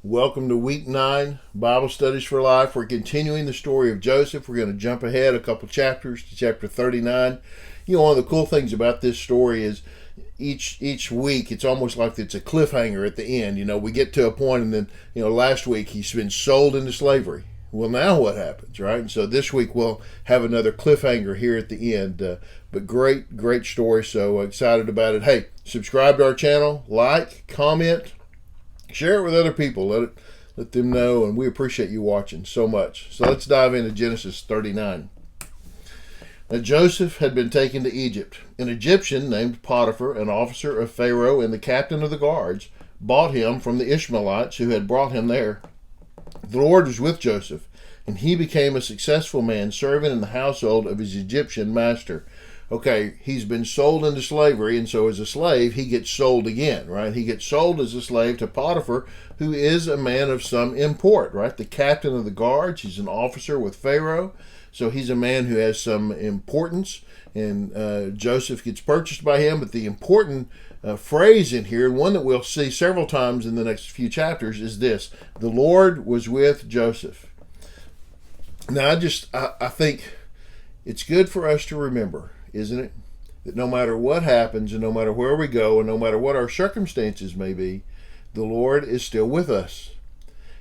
Welcome to week 9, Bible Studies for Life. We're continuing the story of Joseph. We're going to jump ahead a couple chapters to chapter 39. One of the cool things about this story is each week it's almost like it's a cliffhanger at the end. We get to a point and then, last week he's been sold into slavery. Well, now what happens, right? And so this week we'll have another cliffhanger here at the end. But great story. So excited about it. Hey, subscribe to our channel, like, comment, share it with other people. Let them know, and we appreciate you watching so much. So let's dive into Genesis 39. Now Joseph had been taken to Egypt. An Egyptian named Potiphar, an officer of Pharaoh and the captain of the guards, bought him from the Ishmaelites who had brought him there. The Lord was with Joseph, and he became a successful man, serving in the household of his Egyptian master. Okay, he's been sold into slavery, and so as a slave, he gets sold again, right? He gets sold as a slave to Potiphar, who is a man of some import, right? The captain of the guards, he's an officer with Pharaoh, so he's a man who has some importance, and Joseph gets purchased by him. But the important phrase in here, and one that we'll see several times in the next few chapters, is this: the Lord was with Joseph. Now, I think it's good for us to remember, isn't it, that no matter what happens and no matter where we go and no matter what our circumstances may be, the Lord is still with us.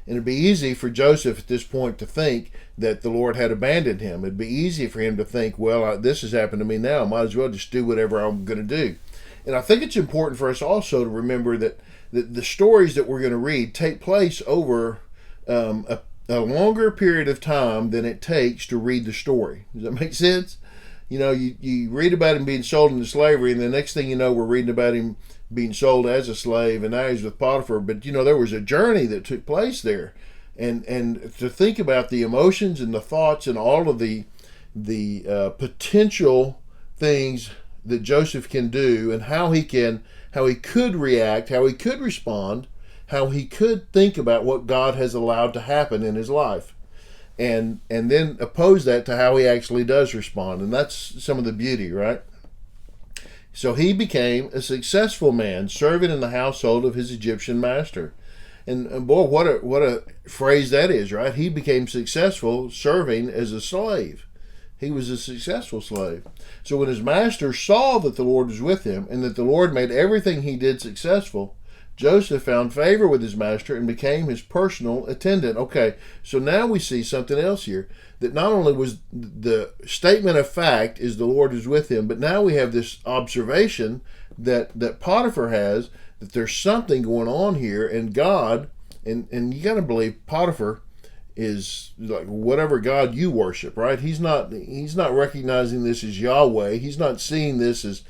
And it'd be easy for Joseph at this point to think that the Lord had abandoned him. It'd be easy for him to think, well, this has happened to me now. I might as well just do whatever I'm going to do. And I think it's important for us also to remember that the stories that we're going to read take place over a longer period of time than it takes to read the story. Does that make sense? You read about him being sold into slavery, and the next thing you know, we're reading about him being sold as a slave, and now he's with Potiphar. But, there was a journey that took place there. And to think about the emotions and the thoughts and all of the potential things that Joseph can do, and how he could react, how he could respond, how he could think about what God has allowed to happen in his life. And then oppose that to how he actually does respond. And that's some of the beauty, right? So he became a successful man, serving in the household of his Egyptian master. And boy, what a phrase that is, right? He became successful serving as a slave. He was a successful slave. So when his master saw that the Lord was with him and that the Lord made everything he did successful, Joseph found favor with his master and became his personal attendant. Okay, so now we see something else here. That not only was the statement of fact is the Lord is with him, but now we have this observation that Potiphar has, that there's something going on here, and God, and you got to believe Potiphar is like whatever God you worship, right? He's not recognizing this as Yahweh. He's not seeing this as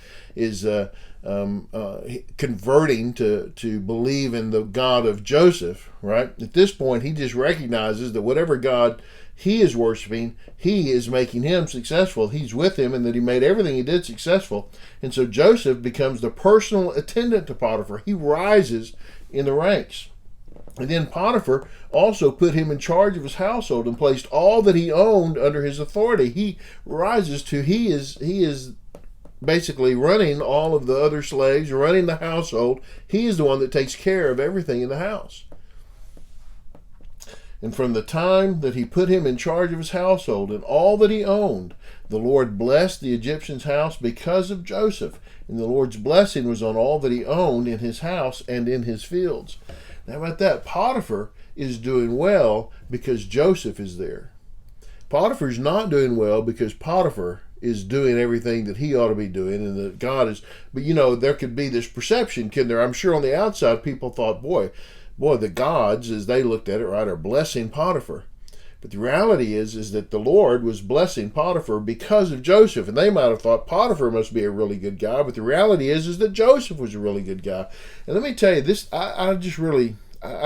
converting to believe in the God of Joseph, right? At this point, he just recognizes that whatever God he is worshiping, he is making him successful. He's with him, and that he made everything he did successful. And so Joseph becomes the personal attendant to Potiphar. He rises in the ranks. And then Potiphar also put him in charge of his household and placed all that he owned under his authority. He rises to, he is basically running all of the other slaves, running the household. He is the one that takes care of everything in the house. And from the time that he put him in charge of his household and all that he owned, the Lord blessed the Egyptian's house because of Joseph. And the Lord's blessing was on all that he owned in his house and in his fields. Now, how about that? Potiphar is doing well because Joseph is there. Potiphar's not doing well because Potiphar is doing everything that he ought to be doing, and that God is. But there could be this perception, couldn't there? I'm sure on the outside people thought, boy, the gods, as they looked at it, right, are blessing Potiphar. But the reality is that the Lord was blessing Potiphar because of Joseph. And they might have thought Potiphar must be a really good guy, but the reality is that Joseph was a really good guy. And let me tell you this, I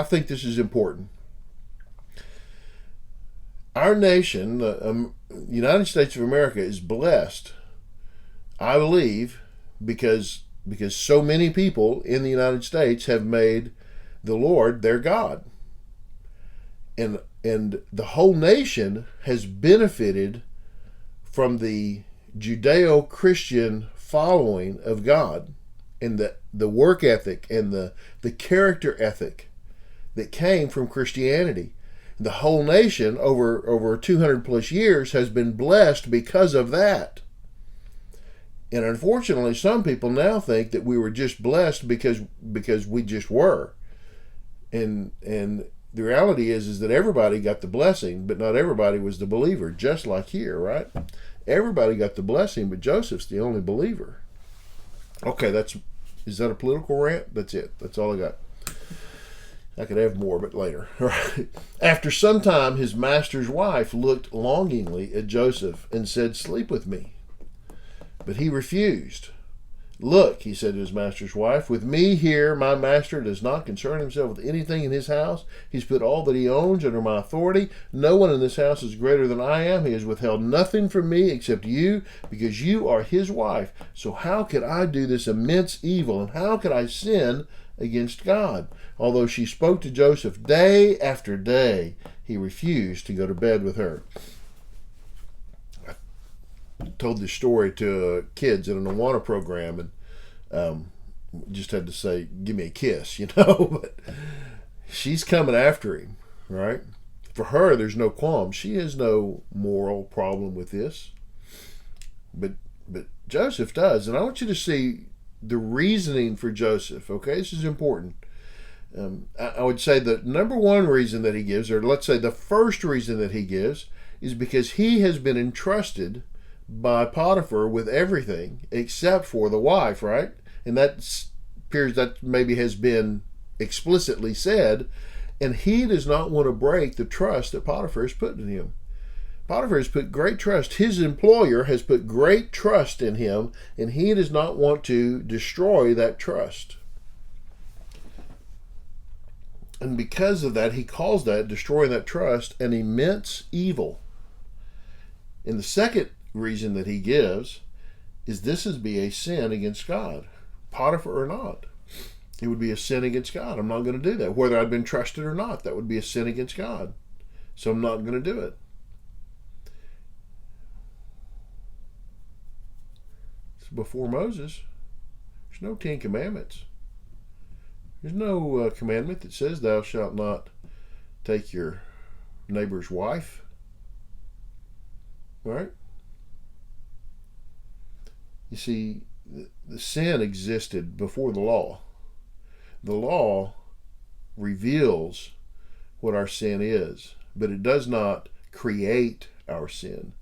think this is important. Our nation, the United States of America, is blessed, I believe, because so many people in the United States have made the Lord their God. And the whole nation has benefited from the Judeo-Christian following of God, and the work ethic and the character ethic that came from Christianity. The whole nation over 200 plus years has been blessed because of that. And unfortunately, some people now think that we were just blessed because we just were. And the reality is that everybody got the blessing, but not everybody was the believer, just like here, right? Everybody got the blessing, but Joseph's the only believer. Okay, is that a political rant? That's it. That's all I got. I could have more, but later. Right. After some time, his master's wife looked longingly at Joseph and said, "Sleep with me." But he refused. "Look," he said to his master's wife, "with me here, my master does not concern himself with anything in his house. He's put all that he owns under my authority. No one in this house is greater than I am. He has withheld nothing from me except you, because you are his wife. So how could I do this immense evil, and how could I sin against God?" Although she spoke to Joseph day after day, he refused to go to bed with her. I told this story to kids in an Awana program, and just had to say, "Give me a kiss," But she's coming after him, right? For her, there's no qualm. She has no moral problem with this, but Joseph does. And I want you to see the reasoning for Joseph. Okay, this is important. I would say the number one reason that he gives, or let's say the first reason that he gives, is because he has been entrusted by Potiphar with everything except for the wife, right? And that appears that maybe has been explicitly said, and he does not want to break the trust that Potiphar has put in him. Potiphar has put great trust. His employer has put great trust in him, and he does not want to destroy that trust. And because of that, he calls that, destroying that trust, an immense evil. And the second reason that he gives is this would be a sin against God, Potiphar or not. It would be a sin against God. I'm not going to do that. Whether I've been trusted or not, that would be a sin against God. So I'm not going to do it. It's before Moses. There's no 10 Commandments. There's no commandment that says thou shalt not take your neighbor's wife. Right? You see, the sin existed before the law. The law reveals what our sin is, but it does not create our sin.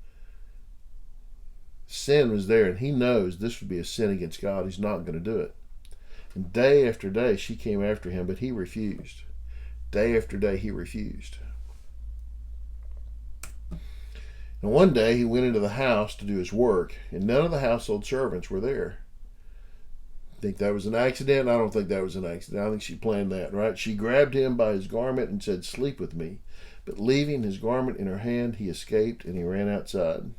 Sin was there, and he knows this would be a sin against God. He's not going to do it. And day after day, she came after him, but he refused. Day after day, he refused. And one day, he went into the house to do his work, and none of the household servants were there. Think that was an accident? I don't think that was an accident. I think she planned that, right? She grabbed him by his garment and said, "Sleep with me." But leaving his garment in her hand, he escaped and he ran outside.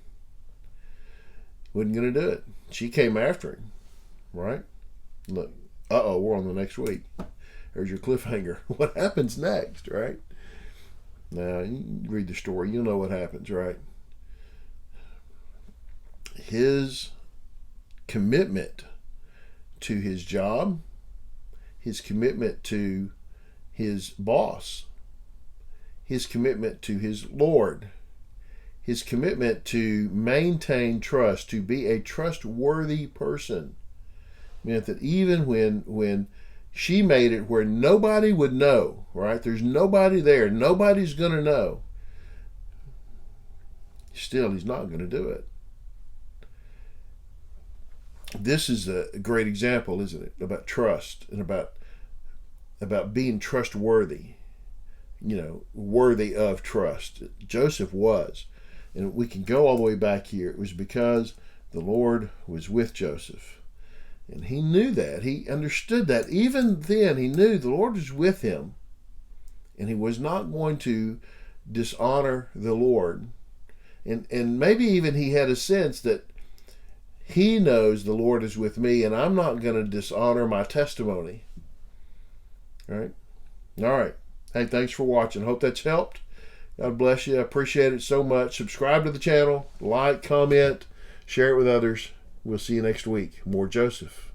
Wasn't going to do it. She came after him, right? Look, we're on the next week. There's your cliffhanger. What happens next, right? Now, you read the story. You'll know what happens, right? His commitment to his job, his commitment to his boss, his commitment to his Lord, his commitment to maintain trust, to be a trustworthy person, meant that even when she made it where nobody would know, right? There's nobody there. Nobody's going to know. Still, he's not going to do it. This is a great example, isn't it? About trust and about being trustworthy, worthy of trust. Joseph was. And we can go all the way back here. It was because the Lord was with Joseph. And he knew that. He understood that. Even then, he knew the Lord was with him. And he was not going to dishonor the Lord. And maybe even he had a sense that he knows the Lord is with me, and I'm not going to dishonor my testimony. All right. Hey, thanks for watching. Hope that's helped. God bless you. I appreciate it so much. Subscribe to the channel, like, comment, share it with others. We'll see you next week. More Joseph.